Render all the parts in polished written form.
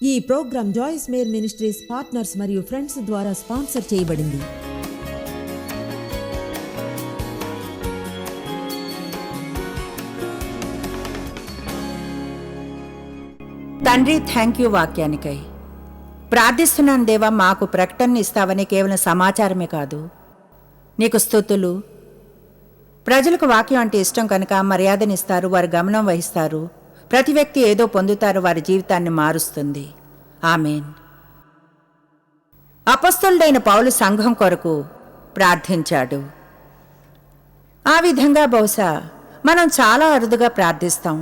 ఈ program Joyce Meyer ministries partners మరియు friends ద్వారా స్పాన్సర్ చేయబడింది. తండ్రి, థ్యాంక్ యూ వాక్యానికై. ప్రార్థిస్తున్నాను దేవా, మాకు ప్రకటన ఇస్తావని కేవలం సమాచారమే కాదు, నీకు స్తుతులు. ప్రజలకు వాక్యం అంటే ఇష్టం కనుక మర్యాదనిస్తారు, వారు గమనం వహిస్తారు. ప్రతి వ్యక్తి ఏదో పొందుతారు, వారి జీవితాన్ని మారుస్తుంది. ఆమేన్. అపొస్తలుడైన పౌలు సంఘం కొరకు ప్రార్థించాడు. ఆ విధంగా బహుశా మనం చాలా అరుదుగా ప్రార్థిస్తాం.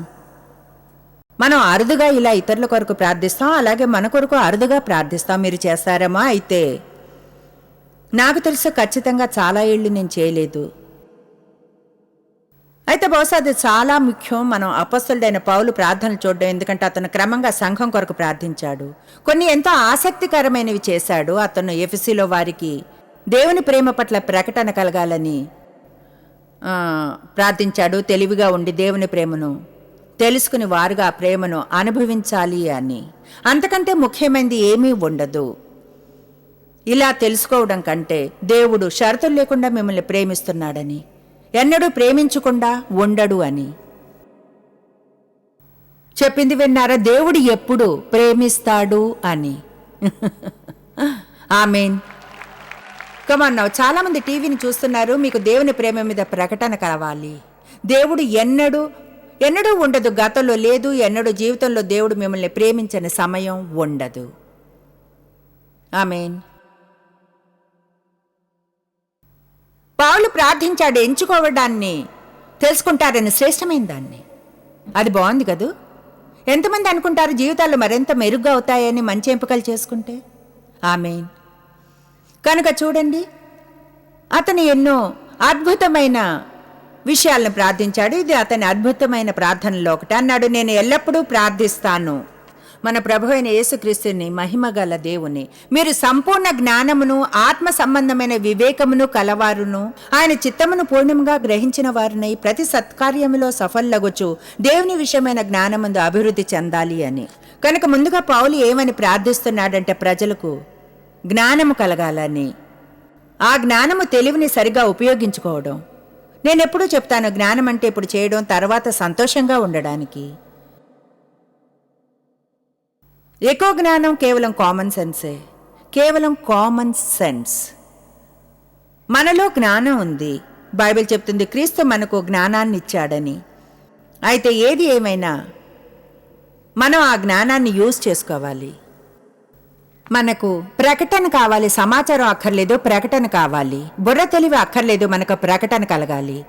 మనం అరుదుగా ఇలా ఇతరుల కొరకు ప్రార్థిస్తాం, అలాగే మన కొరకు అరుదుగా ప్రార్థిస్తాం. మీరు చేస్తారేమో? అయితే నాకు తెలుసు ఖచ్చితంగా చాలా ఏళ్ళు నేను చేయలేదు. అయితే బహుశా అది చాలా ముఖ్యం. మనం అపొస్తలుడైన పౌలు ప్రార్థనలు చూడడం, ఎందుకంటే అతను క్రమంగా సంఘం కొరకు ప్రార్థించాడు. కొన్ని ఎంతో ఆసక్తికరమైనవి చేశాడు. అతను ఎఫెసీలో వారికి దేవుని ప్రేమ పట్ల ప్రకటన కలగాలని ప్రార్థించాడు. తెలివిగా ఉండి దేవుని ప్రేమను తెలుసుకుని వారుగా ఆ ప్రేమను అనుభవించాలి అని. అంతకంటే ముఖ్యమైనది ఏమీ ఉండదు. ఇలా తెలుసుకోవడం కంటే దేవుడు షరతులు లేకుండా మిమ్మల్ని ప్రేమిస్తున్నాడని, ఎన్నడూ ప్రేమించకుండా ఉండడు అని చెప్పింది విన్నారా? దేవుడు ఎప్పుడు ప్రేమిస్తాడు అని. ఆమేన్. కమాన్ నౌ. చాలా మంది టీవీని చూస్తున్నారు. మీకు దేవుని ప్రేమ మీద ప్రకటన కావాలి. దేవుడు ఎన్నడూ ఉండదు, గతంలో లేదు, ఎన్నడూ జీవితంలో దేవుడు మిమ్మల్ని ప్రేమించని సమయం ఉండదు. ఆమేన్. పౌలు ప్రార్థించాడు, ఎంచుకోవడాన్ని తెలుసుకుంటారని, శ్రేష్టమైన దాన్ని. అది బాగుంది కదూ? ఎంతమంది అనుకుంటారు జీవితాలు మరింత మెరుగ్గా అవుతాయని మంచి ఎంపికలు చేసుకుంటే? ఆమేన్. కనుక చూడండి, అతను ఎన్నో అద్భుతమైన విషయాలను ప్రార్థించాడు. ఇది అతని అద్భుతమైన ప్రార్థనలో ఒకటి. అన్నాడు, నేను ఎల్లప్పుడూ ప్రార్థిస్తాను మన ప్రభు అయిన యేసుక్రీస్తుని, మహిమగల దేవుని, మీరు సంపూర్ణ జ్ఞానమును ఆత్మ సంబంధమైన వివేకమును కలవారును, ఆయన చిత్తమును పూర్ణంగా గ్రహించిన వారినై ప్రతి సత్కార్యములో సఫలగుచు దేవుని విషయమైన జ్ఞానముందు అభివృద్ధి చెందాలి అని. కనుక ముందుగా పౌలు ఏమని ప్రార్థిస్తున్నాడంటే, ప్రజలకు జ్ఞానము కలగాలని, ఆ జ్ఞానము తెలివిని సరిగా ఉపయోగించుకోవడం. నేనెప్పుడూ చెప్తాను, జ్ఞానం అంటే ఇప్పుడు చేయడం, తర్వాత సంతోషంగా ఉండడానికి. ఎక్కువ జ్ఞానం కేవలం కామన్ సెన్సే, కేవలం కామన్ సెన్స్. మనలో జ్ఞానం ఉంది. బైబిల్ చెప్తుంది క్రీస్తు మనకు జ్ఞానాన్ని ఇచ్చాడని. అయితే ఏది ఏమైనా మనం ఆ జ్ఞానాన్ని యూజ్ చేసుకోవాలి. మనకు ప్రకటన కావాలి, సమాచారం అక్కర్లేదు, ప్రకటన కావాలి. బుర్ర తెలివి అక్కర్లేదు, మనకు ప్రకటన కలగాలి.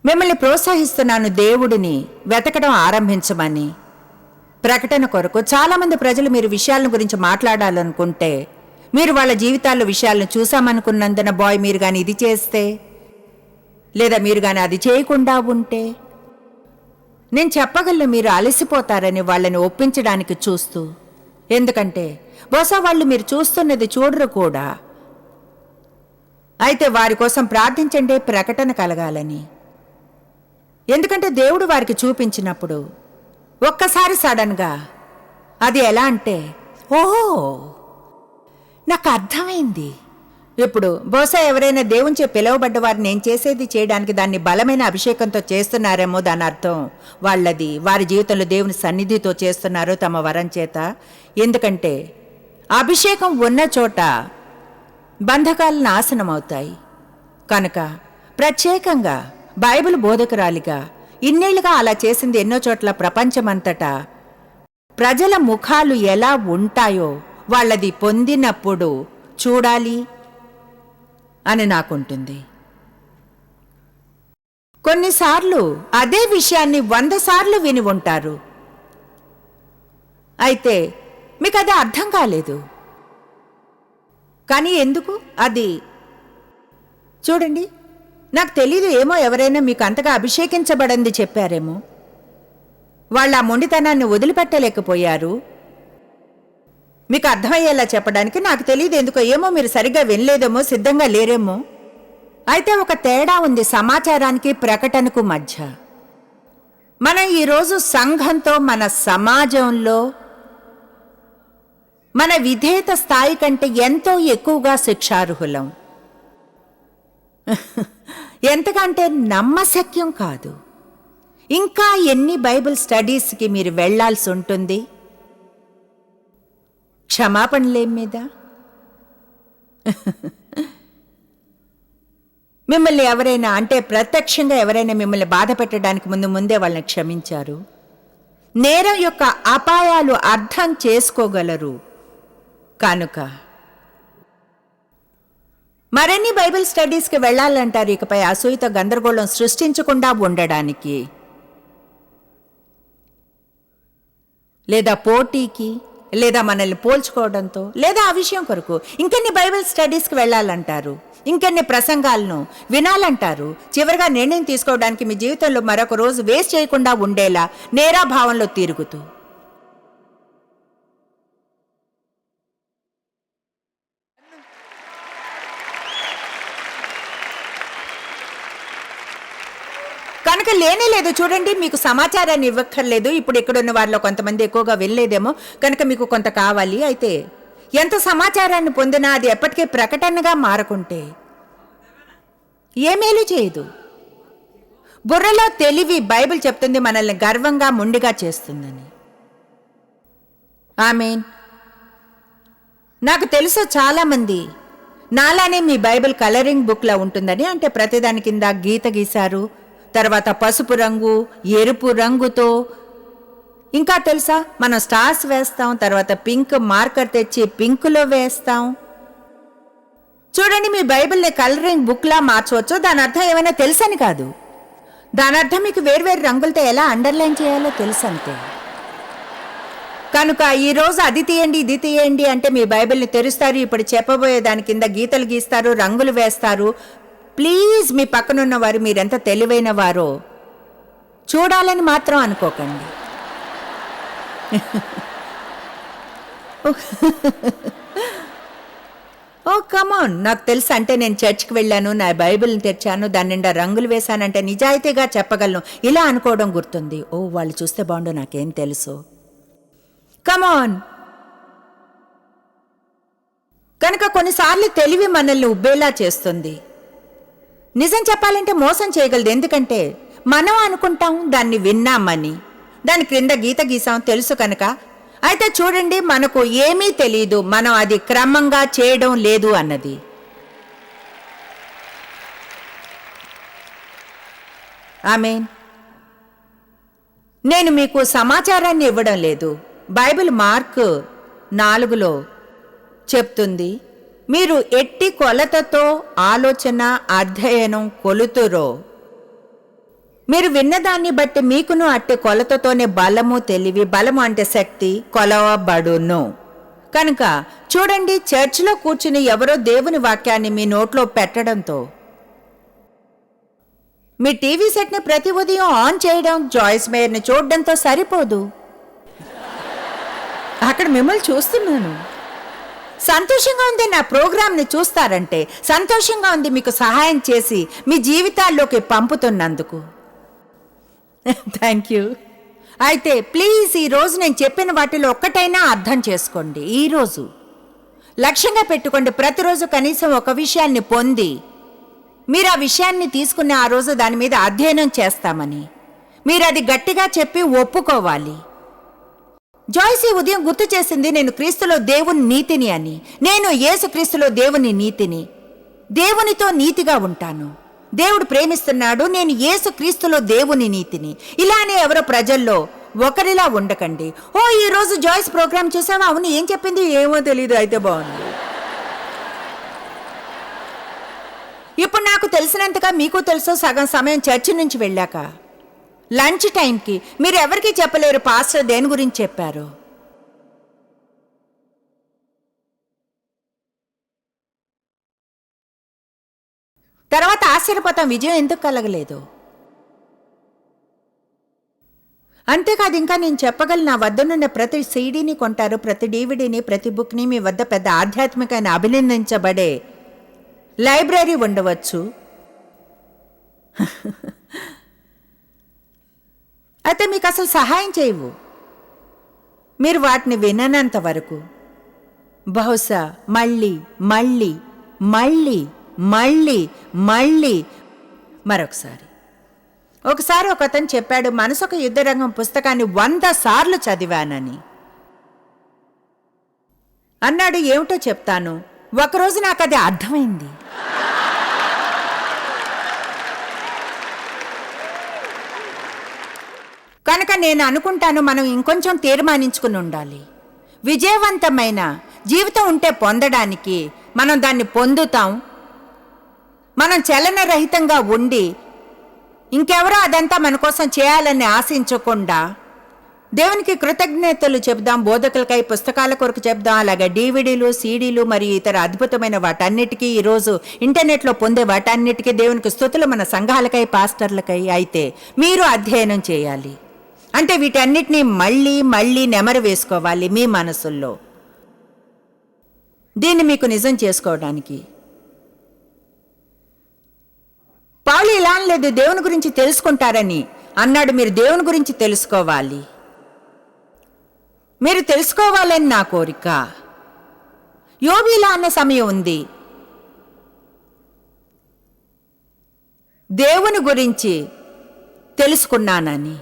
మిమ్మల్ని ప్రోత్సహిస్తున్నాను దేవుడిని వెతకడం ఆరంభించమని. ప్రకటన కొరకు చాలామంది ప్రజలు మీరు విషయాల గురించి మాట్లాడాలనుకుంటే, మీరు వాళ్ళ జీవితాల్లో విషయాలను చూసామనుకున్నందున, బాయ్ మీరు కానీ ఇది చేస్తే, లేదా మీరు కానీ అది చేయకుండా ఉంటే, నేను చెప్పగలను మీరు అలసిపోతారని వాళ్ళని ఒప్పించడానికి చూస్తూ. ఎందుకంటే బహుశా వాళ్ళు మీరు చూస్తున్నది చూడరు కూడా. అయితే వారి కోసం ప్రార్థించండి, ప్రకటన కలగాలని. ఎందుకంటే దేవుడు వారికి చూపించినప్పుడు ఒక్కసారి సడన్గా అది ఎలా అంటే, ఓహో నాకు అర్థమైంది. ఇప్పుడు బహుశా ఎవరైనా దేవునిచే పిలువబడ్డ వారు నేను చేసేది చేయడానికి దాన్ని బలమైన అభిషేకంతో చేస్తున్నారేమో. దాని అర్థం వాళ్ళది వారి జీవితంలో దేవుని సన్నిధితో చేస్తున్నారు, తమ వరం చేత. ఎందుకంటే అభిషేకం ఉన్న చోట బంధకాలు నాశనం అవుతాయి. కనుక ప్రత్యేకంగా బైబిల్ బోధకురాలిగా ఇన్నేళ్లుగా అలా చేసింది ఎన్నో చోట్ల ప్రపంచమంతటా. ప్రజల ముఖాలు ఎలా ఉంటాయో వాళ్ళది పొందినప్పుడు చూడాలి అని నాకుంటుంది. కొన్నిసార్లు అదే విషయాన్ని 100 సార్లు విని ఉంటారు, అయితే మీకు అది అర్థం కాలేదు. కానీ ఎందుకు? అది చూడండి, నాకు తెలీదు, ఏమో ఎవరైనా మీకు అంతగా అభిషేకించబడింది చెప్పారేమో. వాళ్ళు ఆ మొండితనాన్ని వదిలిపెట్టలేకపోయారు. మీకు అర్థమయ్యేలా చెప్పడానికి నాకు తెలియదు ఎందుకో, ఏమో మీరు సరిగ్గా వినలేదేమో, సిద్ధంగా లేరేమో. అయితే ఒక తేడా ఉంది సమాచారానికి ప్రకటనకు మధ్య. మనం ఈరోజు సంఘంతో, మన సమాజంలో మన విధేయత స్థాయి కంటే ఎంతో ఎక్కువగా శిక్షార్హులం. ఎంతకంటే నమ్మశక్యం కాదు. ఇంకా ఎన్ని బైబిల్ స్టడీస్కి మీరు వెళ్లాల్సి ఉంటుంది? క్షమాపణలేం మీద? మిమ్మల్ని ఎవరైనా, అంటే ప్రత్యక్షంగా ఎవరైనా మిమ్మల్ని బాధ పెట్టడానికి ముందే వాళ్ళని క్షమించారు. నేరం యొక్క అపాయాలు అర్థం చేసుకోగలరు కనుక మరిన్ని బైబిల్ స్టడీస్కి వెళ్ళాలంటారు. ఇకపై అసూయతో గందరగోళం సృష్టించకుండా ఉండడానికి, లేదా పోటీకి, లేదా మనల్ని పోల్చుకోవడంతో, లేదా ఆ విషయం కొరకు ఇంకెన్ని బైబిల్ స్టడీస్కి వెళ్ళాలంటారు, ఇంకెన్ని ప్రసంగాలను వినాలంటారు. చివరిగా నిర్ణయం తీసుకోవడానికి మీ జీవితంలో మరొక రోజు వేస్ట్ చేయకుండా ఉండేలా నేరాభావంలో తిరుగుతూ కనుక లేనే లేదు. చూడండి, మీకు సమాచారాన్ని ఇవ్వక్కర్లేదు. ఇప్పుడు ఇక్కడున్న వారిలో కొంతమంది ఎక్కువగా వెళ్ళలేదేమో కనుక మీకు కొంత కావాలి. అయితే ఎంత సమాచారాన్ని పొందినా అది ఎప్పటికీ ప్రకటనగా మారకుంటే ఏ మేలు చేయదు. బుర్రలో తెలివి బైబిల్ చెప్తుంది మనల్ని గర్వంగా మొండిగా చేస్తుందని. ఆమేన్. నాకు తెలుసు చాలామంది నాలానే మీ బైబిల్ కలరింగ్ బుక్లా ఉంటుందని, అంటే ప్రతిదాని కింద గీత గీశారు, తర్వాత పసుపు రంగు, ఎరుపు రంగుతో, ఇంకా తెలుసా మనం స్టార్స్ వేస్తాం, తర్వాత పింక్ మార్కర్ తెచ్చి పింకులో వేస్తాం. చూడండి, మీ బైబిల్ని కలరింగ్ బుక్లా మార్చవచ్చు. దాని అర్థం ఏమైనా తెలుసని కాదు. దాని అర్థం మీకు వేర్వేరు రంగులతో ఎలా అండర్లైన్ చేయాలో తెలుసంతే. కనుక ఈరోజు అది తీయండి, ఇది తీయండి అంటే మీ బైబిల్ని తెరుస్తారు. ఇప్పుడు చెప్పబోయే దాని కింద గీతలు గీస్తారు, రంగులు వేస్తారు. ప్లీజ్, మీ పక్కనున్న వారు మీరెంత తెలివైన వారో చూడాలని మాత్రం అనుకోకండి. ఓ కమాన్, నాకు తెలుసు. అంటే నేను చర్చ్కి వెళ్ళాను, నా బైబిల్ని తెచ్చాను, దాని నిండా రంగులు వేశానంటే నిజాయితీగా చెప్పగలను. ఇలా అనుకోవడం గుర్తుంది. ఓ, వాళ్ళు చూస్తే బాగుండు, నాకేం తెలుసు. కమాన్. కనుక కొన్నిసార్లు తెలివి మనల్ని ఉబ్బేలా చేస్తుంది. నిజం చెప్పాలంటే మోసం చేయగలదు. ఎందుకంటే మనం అనుకుంటాం దాన్ని విన్నామని, దాని క్రింద గీత గీసాం తెలుసు కనుక. అయితే చూడండి, మనకు ఏమీ తెలియదు, మనం అది క్రమంగా చేయడం లేదు అన్నది. ఆమేన్. నేను మీకు సమాచారాన్ని ఇవ్వడం లేదు. బైబిల్ మార్క్ 4లో చెప్తుంది, మీరు ఎట్టి కొలతతో ఆలోచన, అధ్యయనం కొలుతురో మీరు విన్నదాన్ని బట్టి మీకును అట్టి కొలతతోనే బలము, తెలివి, బలము అంటే శక్తి, కొలవబడును. కనుక చూడండి, చర్చిలో కూర్చుని ఎవరో దేవుని వాక్యాన్ని మీ నోట్లో పెట్టడంతో, మీ టీవీ సెట్ని ప్రతి ఉదయం ఆన్ చేయడం, జాయిస్ మేయర్ని చూడడంతో సరిపోదు. అక్కడ మిమ్మల్ని చూస్తున్నాను, సంతోషంగా ఉంది, నా ప్రోగ్రామ్ని చూస్తారంటే సంతోషంగా ఉంది, మీకు సహాయం చేసి మీ జీవితాల్లోకి పంపుతున్నందుకు థ్యాంక్ యూ. అయితే ప్లీజ్, ఈరోజు నేను చెప్పిన వాటిలో ఒక్కటైనా అర్థం చేసుకోండి. ఈరోజు లక్ష్యంగా పెట్టుకోండి, ప్రతిరోజు కనీసం ఒక విషయాన్ని పొంది మీరు ఆ విషయాన్ని తీసుకుని ఆ రోజు దాని మీద అధ్యయనం చేస్తామని మీరు అది గట్టిగా చెప్పి ఒప్పుకోవాలి. జాయ్సీ ఉదయం గుర్తు చేసింది, నేను క్రీస్తులో దేవుని నీతిని అని. నేను యేసు క్రీస్తులో దేవుని నీతిని, దేవునితో నీతిగా ఉంటాను. దేవుడు ప్రేమిస్తున్నాడు, నేను యేసు క్రీస్తులో దేవుని నీతిని. ఇలానే ఎవరో ప్రజల్లో ఒకరిలా ఉండకండి. ఓ, ఈరోజు జాయ్స్ ప్రోగ్రామ్ చూసావా? అవును, ఏం చెప్పింది? ఏమో తెలీదు, అయితే బాగుంది. ఇప్పుడు నాకు తెలిసినంతగా మీకు తెలుసు, సగం సమయం చర్చి నుంచి వెళ్ళాక లంచ్ టైంకి మీరు ఎవరికి చెప్పలేరు పాస్టర్ దేని గురించి చెప్పారు. తర్వాత ఆశ్చర్యపోతాం, విజయం ఎందుకు కలగలేదు. అంతేకాదు, ఇంకా నేను చెప్పగలను, నా వద్దనున్న ప్రతి సీడీని కొంటారు, ప్రతి డీవీడీని, ప్రతి బుక్ని. మీ వద్ద పెద్ద ఆధ్యాత్మికంగా అభినందించబడే లైబ్రరీ ఉండవచ్చు. అయితే మీకు అసలు సహాయం చేయవు. మీరు వాటిని విననంత వరకు బహుశా మళ్ళీ మళ్ళీ మళ్ళీ మళ్ళీ మళ్ళీ ఒకసారి ఒక అతను చెప్పాడు, మనసొక యుద్ధరంగం పుస్తకాన్ని 100 సార్లు చదివానని అన్నాడు. ఏమిటో చెప్తాను. ఒకరోజు నాకు అది అర్థమైంది. కనుక నేను అనుకుంటాను, మనం ఇంకొంచెం తీర్మానించుకుని ఉండాలి. విజయవంతమైన జీవితం ఉంటే పొందడానికి మనం దాన్ని పొందుతాం. మనం చలనరహితంగా ఉండి ఇంకెవరో అదంతా మన కోసం చేయాలని ఆశించకుండా దేవునికి కృతజ్ఞతలు చెప్దాం. బోధకులకై పుస్తకాల కొరకు చెప్దాం. అలాగే DVDలు, CDలు మరియు ఇతర అద్భుతమైన వాటన్నిటికీ, ఈరోజు ఇంటర్నెట్లో పొందే వాటన్నిటికీ దేవునికి స్తుతులు. మన సంఘాలకై, పాస్టర్లకై అయితే మీరు అధ్యయనం చేయాలి. అంటే వీటన్నిటినీ మళ్ళీ మళ్ళీ నెమరు వేసుకోవాలి మీ మనసుల్లో, దీన్ని మీకు నిజం చేసుకోవడానికి. పౌలు ఇలా అనలేదు, దేవుని గురించి తెలుసుకుంటారని అన్నాడు. మీరు దేవుని గురించి తెలుసుకోవాలి. మీరు తెలుసుకోవాలని నా కోరిక. యోబు ఇలా అన్న సమయం ఉంది, దేవుని గురించి తెలుసుకున్నానని.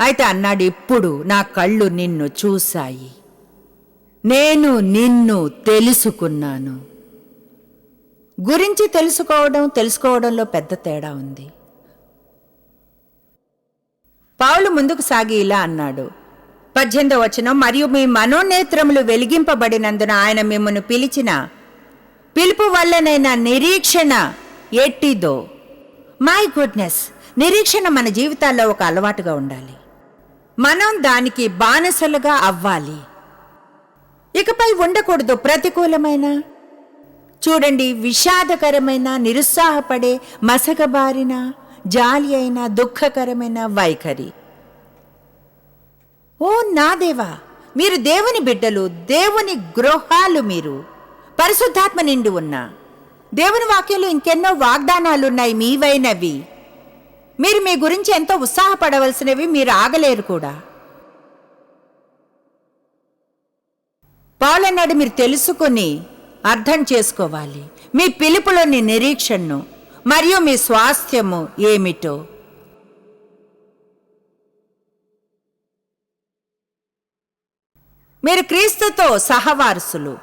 అయితే అన్నాడు, ఇప్పుడు నా కళ్ళు నిన్ను చూశాయి, నేను తెలుసుకున్నాను. గురించి తెలుసుకోవడంలో పెద్ద తేడా ఉంది. పౌలు ముందుకు సాగి ఇలా అన్నాడు, 18వ వచనం, మరియు మీ మనోనేత్రములు వెలిగింపబడినందున ఆయన మిమ్మల్ని పిలిచిన పిలుపు వల్లనైనా నిరీక్షణ ఎట్టిదో. మై గుడ్నెస్, నిరీక్షణ మన జీవితాల్లో ఒక అలవాటుగా ఉండాలి. మనం దానికి బానిసలుగా అవ్వాలి. ఇకపై ఉండకూడదు ప్రతికూలమైన, చూడండి, విషాదకరమైన, నిరుత్సాహపడే, మసకబారిన, జాలి అయిన, దుఃఖకరమైన వైఖరి. ఓ నా దేవా, మీరు దేవుని బిడ్డలు, దేవుని గృహాలు, మీరు పరిశుద్ధాత్మ నిండి ఉన్న దేవుని వాక్యంలో ఇంకెన్నో వాగ్దానాలున్నాయి మీవైనవి. మీరు మీ గురించి ఎంతో ఉత్సాహపడవలసినవి, మీరు ఆగలేరు కూడా. పౌలు అన్నాడు, మీరు తెలుసుకుని అర్థం చేసుకోవాలి మీ పిలుపులోని నిరీక్షణను మరియు మీ స్వాస్థ్యము ఏమిటో. మీరు క్రీస్తుతో సహవారసులు.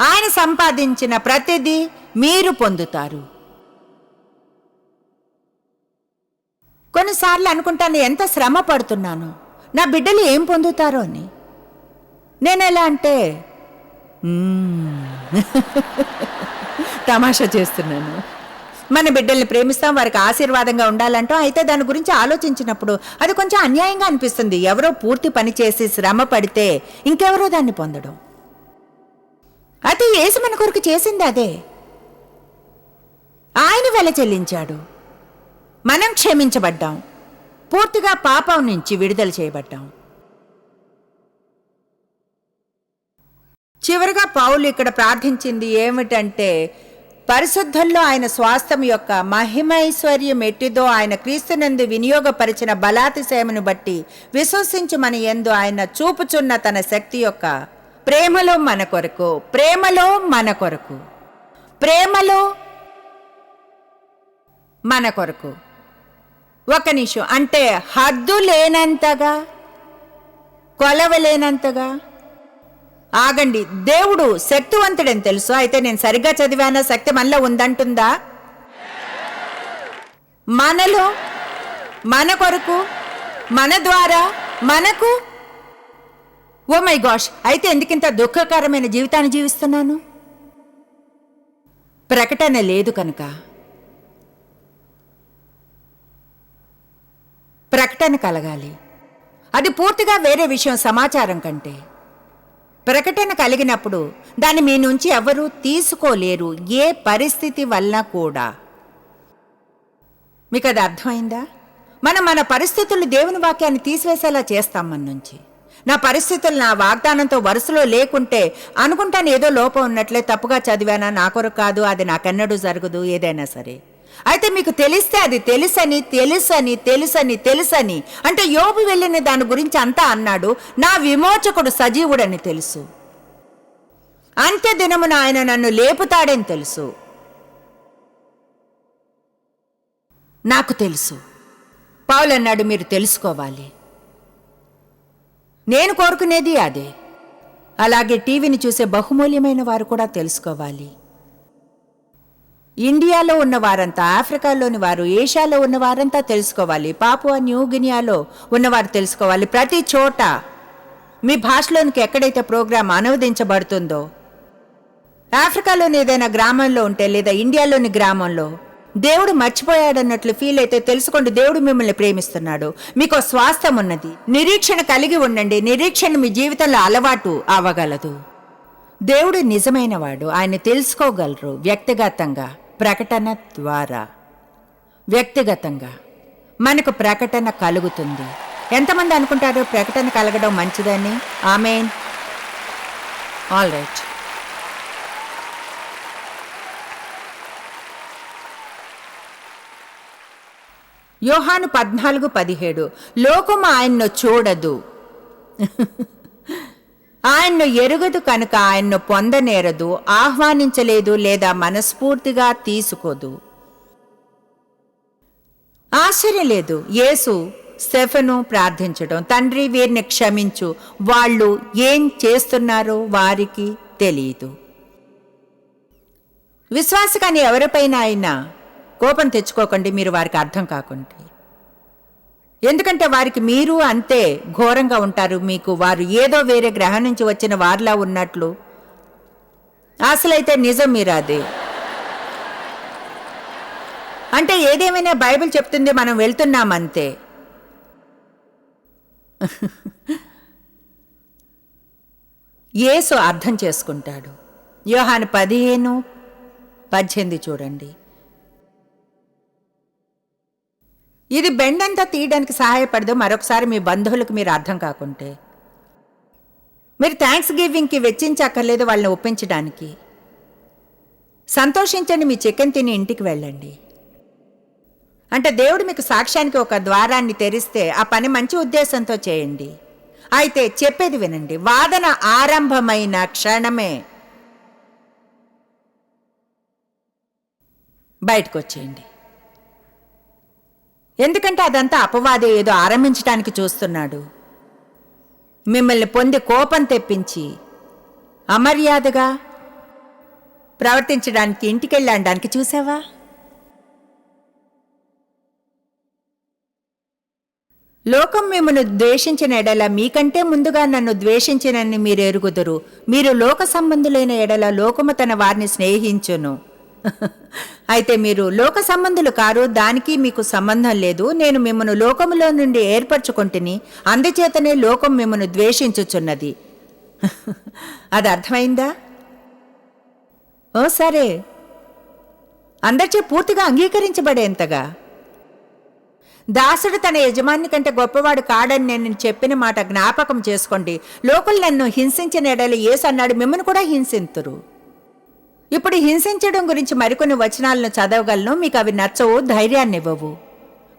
ఆయన సంపాదించిన ప్రతిదీ మీరు పొందుతారు. కొన్నిసార్లు అనుకుంటాను, ఎంత శ్రమ పడుతున్నాను, నా బిడ్డలు ఏం పొందుతారో అని. నేనెలా అంటే తమాషా చేస్తున్నాను. మన బిడ్డల్ని ప్రేమిస్తాం, వారికి ఆశీర్వాదంగా ఉండాలంటాం. అయితే దాని గురించి ఆలోచించినప్పుడు అది కొంచెం అన్యాయంగా అనిపిస్తుంది. ఎవరో పూర్తి పని చేసి శ్రమ పడితే ఇంకెవరో దాన్ని పొందడం. అయితే యేసు మన కొరకు చేసింది అదే. ఆయన వెల చెల్లించాడు, మనం క్షమించబడ్డాం, పూర్తిగా పాపం నుంచి విడుదల చేయబడ్డాం. చివరిగా పౌలు ఇక్కడ ప్రార్థించింది ఏమిటంటే, పరిశుద్ధంలో ఆయన స్వాస్థ్యం యొక్క మహిమైశ్వర్యం ఎట్టిదో ఆయన క్రీస్తునందు వినియోగపరిచిన బలాతిశయమును బట్టి విశ్వసించి మన యందు ఆయన చూపుచున్న తన శక్తి యొక్క ప్రేమలో మన కొరకు ఒక నిమిషం, అంటే హద్దు లేనంతగా, కొలవలేనంతగా. ఆగండి, దేవుడు శక్తివంతుడని తెలుసు. అయితే నేను సరిగ్గా చదివానా? శక్తి మనలో ఉందంటుందా? మనలో, మన కొరకు, మన ద్వారా, మనకు. ఓ మై గాష్, అయితే ఎందుకింత దుఃఖకరమైన జీవితాన్ని జీవిస్తున్నాను? ప్రకటన లేదు కనుక. ప్రకటన కలగాలి. అది పూర్తిగా వేరే విషయం, సమాచారం కంటే. ప్రకటన కలిగినప్పుడు దాన్ని మీ నుంచి ఎవరూ తీసుకోలేరు, ఏ పరిస్థితి వల్ల కూడా. మీకు అది అర్థమైందా? మన పరిస్థితులు దేవుని వాక్యాన్ని తీసివేసేలా చేస్తాం మన నుంచి. నా పరిస్థితులు నా వాగ్దానంతో వరుసలో లేకుంటే అనుకుంటాను ఏదో లోపం ఉన్నట్లే, తప్పుగా చదివానా, నా కొరకు కాదు, అది నాకెన్నడూ జరగదు, ఏదైనా సరే. అయితే మీకు తెలిస్తే అది తెలుసని తెలుసని తెలుసని తెలుసని అంటే యోబు వెళ్ళిన దాని గురించి అంతా అన్నాడు. నా విమోచకుడు సజీవుడని తెలుసు, అంత్య దినమున ఆయన నన్ను లేపుతాడని తెలుసు. నాకు తెలుసు. పౌలు అన్నాడు, మీరు తెలుసుకోవాలి. నేను కోరుకునేది అదే. అలాగే టీవీని చూసే బహుమూల్యమైన వారు కూడా తెలుసుకోవాలి. ఇండియాలో ఉన్న వారంతా, ఆఫ్రికాలోని వారు, ఏషియాలో ఉన్న వారంతా తెలుసుకోవాలి. పాపువా న్యూ గినియాలో ఉన్నవారు తెలుసుకోవాలి. ప్రతి చోట మీ భాషలోనికి ఎక్కడైతే ప్రోగ్రాం అనువదించబడుతుందో, ఆఫ్రికాలోని ఏదైనా గ్రామంలో ఉంటే లేదా ఇండియాలోని గ్రామంలో దేవుడు మర్చిపోయాడన్నట్లు ఫీల్ అయితే తెలుసుకోండి, దేవుడు మిమ్మల్ని ప్రేమిస్తున్నాడు. మీకు స్వాస్థ్యం ఉన్నది. నిరీక్షణ కలిగి ఉండండి. నిరీక్షణ మీ జీవితంలో అలవాటు అవ్వగలదు. దేవుడు నిజమైన వాడు. ఆయన తెలుసుకోగలరు వ్యక్తిగతంగా, ప్రకటన ద్వారా. వ్యక్తిగతంగా మనకు ప్రకటన కలుగుతుంది. ఎంతమంది అనుకుంటారు ప్రకటన కలగడం మంచిదని? ఆమేన్. All right. యోహాను 14:17 లోకము ఆయన్ను చూడదు, ఆయన్ను ఎరుగదు కనుక ఆయన్ను పొందనేరదు, ఆహ్వానించలేదు లేదా మనస్ఫూర్తిగా తీసుకోదు. ఆశ్చర్యం లేదు యేసు స్టెఫెను ప్రార్థించడం, తండ్రి వీరిని క్షమించు, వాళ్ళు ఏం చేస్తున్నారో వారికి తెలియదు. విశ్వాసకాన్ని ఎవరిపైన అయినా కోపం తెచ్చుకోకండి, మీరు వారికి అర్థం కాకుండా. ఎందుకంటే వారికి మీరు అంతే ఘోరంగా ఉంటారు. మీకు వారు ఏదో వేరే గ్రహం నుంచి వచ్చిన వారిలా ఉన్నట్లు. అసలైతే నిజం మీరు అదే. అంటే ఏదేమైనా బైబిల్ చెప్తుంది, మనం వెళ్తున్నామంతే. యేసు అర్థం చేసుకుంటాడు. యోహాను 15:18 చూడండి. ఇది బెండంతా తీయడానికి సహాయపడదు. మరొకసారి మీ బంధువులకు మీరు అర్థం కాకుంటే మీరు థ్యాంక్స్ గివింగ్కి వెచ్చించక్కర్లేదు వాళ్ళని ఒప్పించడానికి. సంతోషించండి, మీ చికెన్ తిని ఇంటికి వెళ్ళండి. అంటే దేవుడు మీకు సాక్ష్యానికి ఒక ద్వారాన్ని తెరిస్తే ఆ పని మంచి ఉద్దేశంతో చేయండి. అయితే చెప్పేది వినండి, వాదన ఆరంభమైన క్షణమే బయటకు వచ్చేయండి. ఎందుకంటే అదంతా అపవాదే ఏదో ఆరంభించడానికి చూస్తున్నాడు. మిమ్మల్ని పొంది కోపం తెప్పించి అమర్యాదగా ప్రవర్తించడానికి ఇంటికెళ్ళడానికి చూసావా? లోకం మిమ్మల్ని ద్వేషించిన ఎడల మీకంటే ముందుగా నన్ను ద్వేషించినని మీరు ఎరుగుదురు. మీరు లోక సంబంధులైన ఎడల లోకము తన వారిని స్నేహించును. అయితే మీరు లోక సంబంధులు కారు, దానికి మీకు సంబంధం లేదు. నేను మిమ్మను లోకములో నుండి ఏర్పరచుకొంటిని, అందుచేతనే లోకం మిమ్మను ద్వేషించుచున్నది. అది అర్థమైందా? ఓ సరే, అందరిచే పూర్తిగా అంగీకరించబడేంతగా. దాసుడు తన యజమాని కంటే గొప్పవాడు కాడని నేను చెప్పిన మాట జ్ఞాపకం చేసుకోండి. లోకులు నన్ను హింసించిన ఎడల యేసు అన్నాడు, మిమ్మల్ని కూడా హింసింతురు. ఇప్పుడు హింసించడం గురించి మరికొన్ని వచనాలను చదవగలను, మీకు అవి నచ్చవు, ధైర్యాన్ని ఇవ్వవు.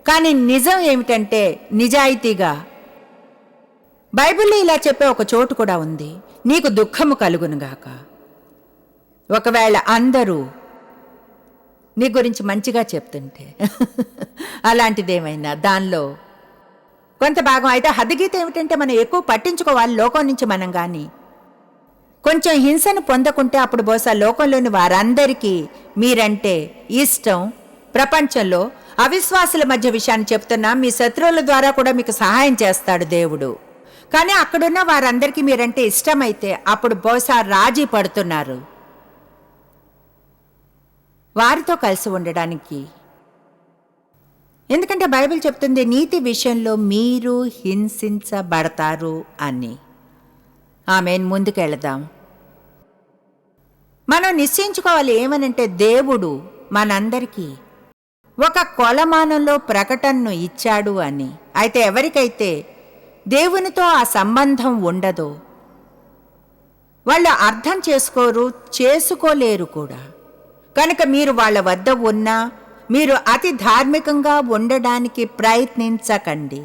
కానీ నిజం ఏమిటంటే నిజాయితీగా బైబిల్లో ఇలా చెప్పే ఒక చోటు కూడా ఉంది, నీకు దుఃఖము కలుగునుగాక. ఒకవేళ అందరూ నీ గురించి మంచిగా చెప్తుంటే అలాంటిదేమైనా దానిలో కొంత భాగం అయితే హద్దుగీత ఏమిటంటే మనం ఎక్కువ పట్టించుకోవాలి లోకం నుంచి మనం. కానీ కొంచెం హింసను పొందకుంటే అప్పుడు బహుశా లోకంలోని వారందరికీ మీరంటే ఇష్టం. ప్రపంచంలో అవిశ్వాసుల మధ్య విషయాన్ని చెప్తున్నా, మీ శత్రువుల ద్వారా కూడా మీకు సహాయం చేస్తాడు దేవుడు. కానీ అక్కడున్న వారందరికీ మీరంటే ఇష్టమైతే అప్పుడు బహుశా రాజీ పడుతున్నారు వారితో కలిసి ఉండడానికి. ఎందుకంటే బైబిల్ చెప్తుంది నీతి విషయంలో మీరు హింసించబడతారు అని. ఆమెన్. ముందుకెళదాం. మనం నిశ్చయించుకోవాలి ఏమనంటే దేవుడు మనందరికీ ఒక కొలమానంలో ప్రకటనను ఇచ్చాడు అని. అయితే ఎవరికైతే దేవునితో ఆ సంబంధం ఉండదో వాళ్ళు అర్థం చేసుకోలేరు కూడా. కనుక మీరు వాళ్ళ వద్ద ఉన్నా మీరు అతి ధార్మికంగా ఉండడానికి ప్రయత్నించకండి.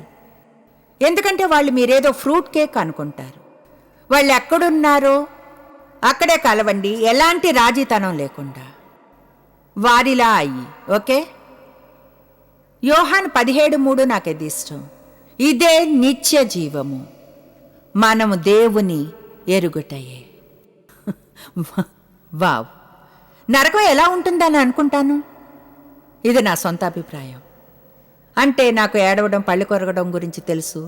ఎందుకంటే వాళ్ళు మీరేదో ఫ్రూట్ కేక్ అనుకుంటారు. వాళ్ళు ఎక్కడున్నారో అక్కడే కలవండి, ఎలాంటి రాజీతనం లేకుండా వారిలా అయ్యి. ఓకే? యోహాను 17:3 నాకేది ఇష్టం. ఇదే నిత్య జీవము, మనము దేవుని ఎరుగుటయే. వావ్! నరకం ఎలా ఉంటుందని అనుకుంటాను. ఇది నా సొంత అభిప్రాయం. అంటే నాకు ఏడవడం, పళ్ళు కొరగడం గురించి తెలుసు,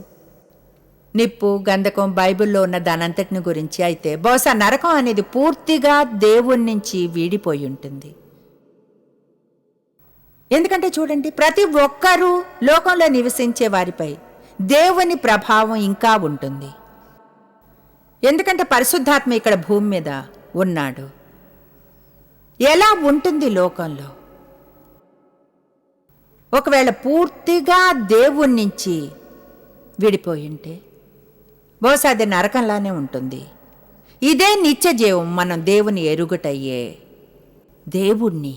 నిప్పు, గంధకం బైబిల్లో ఉన్న దానంతటిని గురించి. అయితే బహుశా నరకం అనేది పూర్తిగా దేవుని నుంచి వీడిపోయి ఉంటుంది. ఎందుకంటే చూడండి, ప్రతి ఒక్కరూ లోకంలో నివసించే వారిపై దేవుని ప్రభావం ఇంకా ఉంటుంది. ఎందుకంటే పరిశుద్ధాత్మ ఇక్కడ భూమి మీద ఉన్నాడు. ఎలా ఉంటుంది లోకంలో? ఒకవేళ పూర్తిగా దేవుని నుంచి విడిపోయి ఉంటే బహుశా అది నరకంలానే ఉంటుంది. ఇదే నిత్య జీవం, మనం దేవుని ఎరుగుటయ్యే. దేవుణ్ణి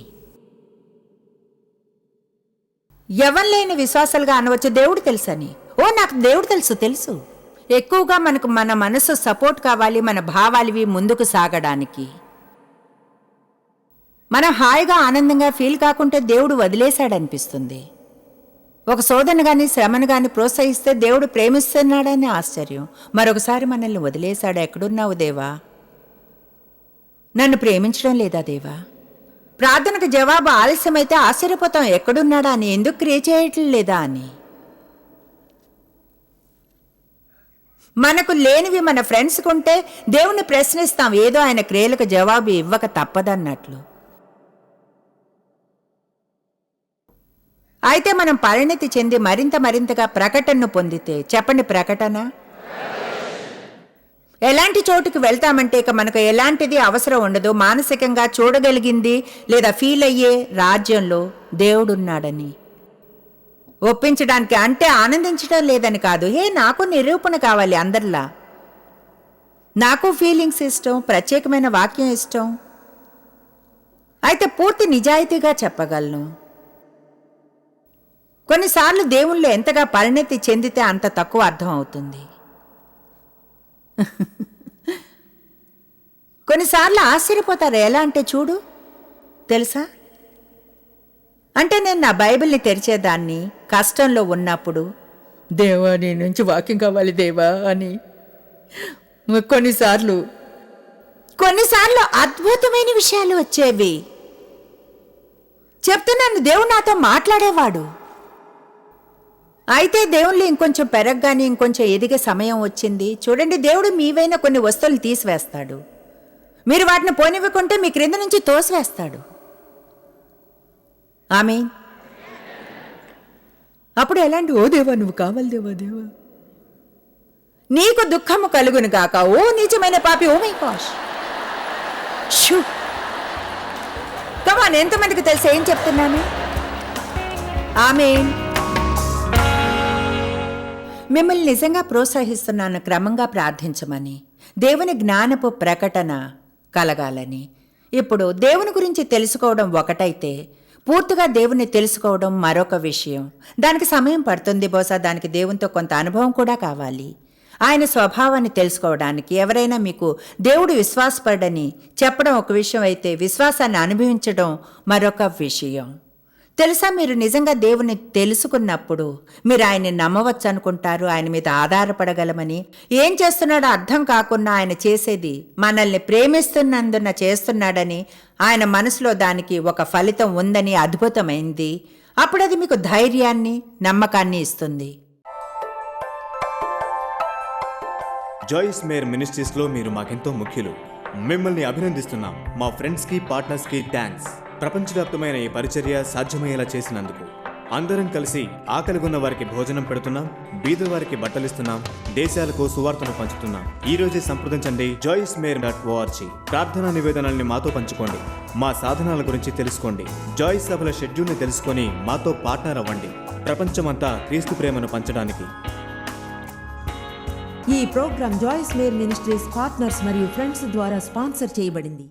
ఎవరు లేని విశ్వాసాలుగా అనవచ్చు, దేవుడు తెలుసని. నాకు దేవుడు తెలుసు. ఎక్కువగా మనకు మన మనసు సపోర్ట్ కావాలి, మన భావాలివి ముందుకు సాగడానికి. మనం హాయిగా ఆనందంగా ఫీల్ కాకుంటే దేవుడు వదిలేశాడనిపిస్తుంది. ఒక శోధన కానీ శ్రమను కానీ ప్రోత్సహిస్తే దేవుడు ప్రేమిస్తున్నాడని ఆశ్చర్యం. మరొకసారి మనల్ని వదిలేశాడు. ఎక్కడున్నావు దేవా? నన్ను ప్రేమించడం లేదా దేవా? ప్రార్థనకు జవాబు ఆలస్యమైతే ఆశ్చర్యపోతాం, ఎక్కడున్నాడా అని, ఎందుకు క్రియ చేయటం లేదా అని. మనకు లేనివి మన ఫ్రెండ్స్కి ఉంటే దేవుణ్ణి ప్రశ్నిస్తాం, ఏదో ఆయన క్రియలకు జవాబు ఇవ్వక తప్పదన్నట్లు. అయితే మనం పరిణతి చెంది మరింతగా ప్రకటనను పొందితే, చెప్పండి ప్రకటన. ఎలాంటి చోటుకు వెళ్తామంటే ఇక మనకు ఎలాంటిది అవసరం ఉండదు. మానసికంగా చూడగలిగింది లేదా ఫీల్ అయ్యే రాజ్యంలో దేవుడున్నాడని ఒప్పించడానికి. అంటే ఆనందించడం లేదని కాదు. నాకు నిరూపణ కావాలి అందరిలా. నాకు ఫీలింగ్స్ ఇష్టం, ప్రత్యేకమైన వాక్యం ఇష్టం. అయితే పూర్తి నిజాయితీగా చెప్పగలను, కొన్నిసార్లు దేవుళ్ళు ఎంతగా పరిణతి చెందితే అంత తక్కువ అర్థం అవుతుంది. కొన్నిసార్లు ఆశ్చర్యపోతారు. ఎలా అంటే చూడు, తెలుసా? అంటే నేను నా బైబిల్ని తెరిచేదాన్ని కష్టంలో ఉన్నప్పుడు, దేవా నీ నుంచి వాక్యం కావాలి దేవా అని. కొన్నిసార్లు అద్భుతమైన విషయాలు వచ్చేవి. చెప్తున్నాను, దేవుడు నాతో మాట్లాడేవాడు. అయితే దేవుళ్ళు ఇంకొంచెం పెరగగానే ఇంకొంచెం ఎదిగే సమయం వచ్చింది. చూడండి, దేవుడు మీవైన కొన్ని వస్తువులు తీసివేస్తాడు. మీరు వాటిని పోనివ్వకుంటే మీ క్రింద నుంచి తోసివేస్తాడు. ఆమేన్. అప్పుడు ఎలాంటి, ఓ దేవా నువ్వు కావాలి దేవా, నీకు దుఃఖము కలుగును గాక, ఓ నిజమైన పాపి, ఓ మై గాష్. కమాన్, ఎంతమందికి తెలుసు ఏం చెప్తున్నాను? ఆమేన్. మిమ్మల్ని నిజంగా ప్రోత్సహిస్తున్నాను క్రమంగా ప్రార్థించమని, దేవుని జ్ఞానపు ప్రకటన కలగాలని. ఇప్పుడు దేవుని గురించి తెలుసుకోవడం ఒకటైతే పూర్తిగా దేవుని తెలుసుకోవడం మరొక విషయం. దానికి సమయం పడుతుంది. బహుశా దానికి దేవునితో కొంత అనుభవం కూడా కావాలి. ఆయన స్వభావాన్ని తెలుసుకోవడానికి ఎవరైనా మీకు దేవుడు విశ్వాసపడని చెప్పడం ఒక విషయం అయితే, విశ్వాసాన్ని అనుభవించడం మరొక విషయం. తెలుసా, మీరు నిజంగా దేవుని తెలుసుకున్నప్పుడు మీరు ఆయన్ని నమ్మవచ్చు అనుకుంటారు. ఆయన మీద ఆధారపడగలమని. ఏం చేస్తున్నాడో అర్థం కాకుండా ఆయన చేసేది మనల్ని ప్రేమిస్తున్నందున చేస్తున్నాడని, ఆయన మనసులో దానికి ఒక ఫలితం ఉందని, అద్భుతమైంది. అప్పుడు అది మీకు ధైర్యాన్ని, నమ్మకాన్ని ఇస్తుంది. జాయిస్ మేర్ మినిస్ట్రీస్లో మీరు మాకెంతో ముఖ్యులు. మిమ్మల్ని అభినందిస్తున్నాం. మా ఫ్రెండ్స్కి, పార్ట్నర్స్కి థ్యాంక్స్. ప్రపంచవ్యాప్తమైన ఈ పరిచర్య సాధ్యమయ్యేలా చేసినందుకు. అందరం కలిసి ఆకలిగొన్న వారికి భోజనం పెడుతున్నాం, బీదవారికి బట్టలిస్తున్నాం, దేశాలకు సువార్తను పంచుతున్నాం. ఈ రోజే సంప్రదించండి joycemeir.org. ప్రార్థనా నివేదనల్ని మాతో పంచుకోండి. మా సాధనాల గురించి తెలుసుకోండి. జాయిస్ సభల షెడ్యూల్ని తెలుసుకొని మాతో పార్ట్నర్ అవ్వండి. ప్రపంచమంతా క్రీస్తు ప్రేమను పంచడానికి. ఈ program Joyce Meyer ministries partners మరియు ఫ్రెండ్స్ ద్వారా స్పాన్సర్ చేయబడింది.